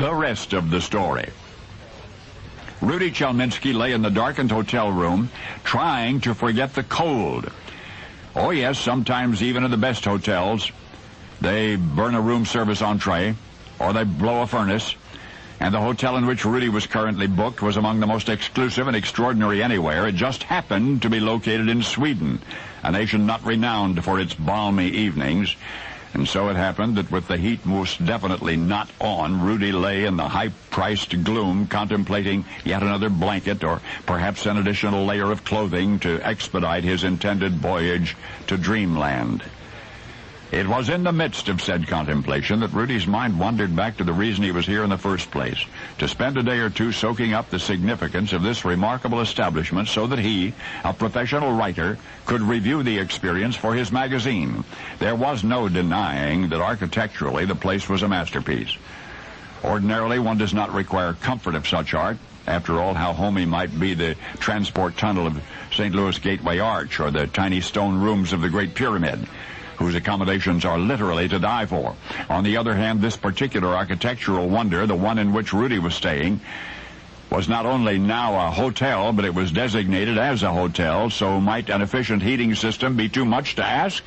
The rest of the story. Rudy Chelminsky lay in the darkened hotel room, trying to forget the cold. Oh yes, sometimes even in the best hotels, they burn a room service entree, or they blow a furnace, and the hotel in which Rudy was currently booked was among the most exclusive and extraordinary anywhere. It just happened to be located in Sweden, a nation not renowned for its balmy evenings. And so it happened that with the heat most definitely not on, Rudy lay in the high-priced gloom contemplating yet another blanket or perhaps an additional layer of clothing to expedite his intended voyage to dreamland. It was in the midst of said contemplation that Rudy's mind wandered back to the reason he was here in the first place, to spend a day or two soaking up the significance of this remarkable establishment so that he, a professional writer, could review the experience for his magazine. There was no denying that architecturally the place was a masterpiece. Ordinarily, one does not require comfort of such art. After all, how homey might be the transport tunnel of St. Louis Gateway Arch or the tiny stone rooms of the Great Pyramid, whose accommodations are literally to die for. On the other hand, this particular architectural wonder, the one in which Rudy was staying, was not only now a hotel, but it was designated as a hotel, so might an efficient heating system be too much to ask?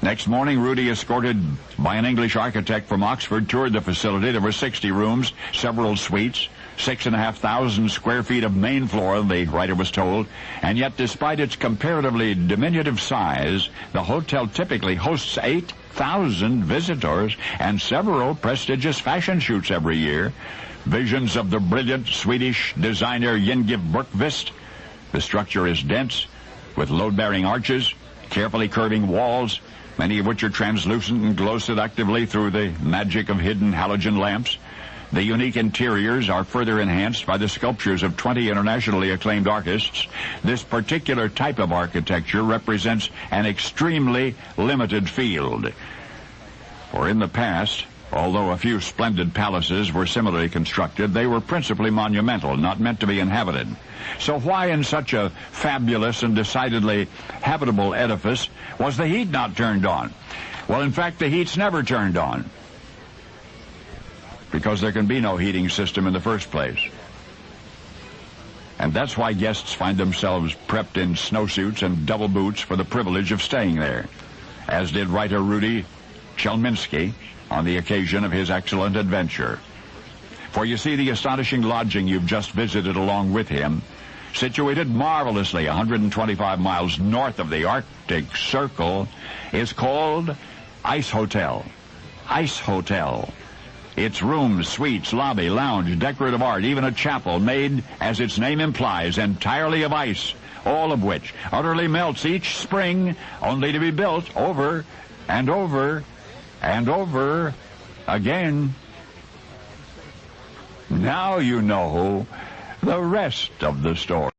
Next morning, Rudy, escorted by an English architect from Oxford, toured the facility. There were 60 rooms, several suites, 6,500 square feet of main floor, the writer was told, and yet despite its comparatively diminutive size, the hotel typically hosts 8,000 visitors and several prestigious fashion shoots every year. Visions of the brilliant Swedish designer Ingeborg Bergqvist. The structure is dense, with load-bearing arches, carefully curving walls, many of which are translucent and glow seductively through the magic of hidden halogen lamps. The unique interiors are further enhanced by the sculptures of 20 internationally acclaimed artists. This particular type of architecture represents an extremely limited field. For in the past, although a few splendid palaces were similarly constructed, they were principally monumental, not meant to be inhabited. So why in such a fabulous and decidedly habitable edifice was the heat not turned on? Well, in fact, the heat's never turned on, because there can be no heating system in the first place. And that's why guests find themselves prepped in snowsuits and double boots for the privilege of staying there, as did writer Rudy Chelminsky on the occasion of his excellent adventure. For you see, the astonishing lodging you've just visited along with him, situated marvelously 125 miles north of the Arctic Circle, is called Ice Hotel. Ice Hotel. Its rooms, suites, lobby, lounge, decorative art, even a chapel made, as its name implies, entirely of ice, all of which utterly melts each spring, only to be built over and over and over again. Now you know the rest of the story.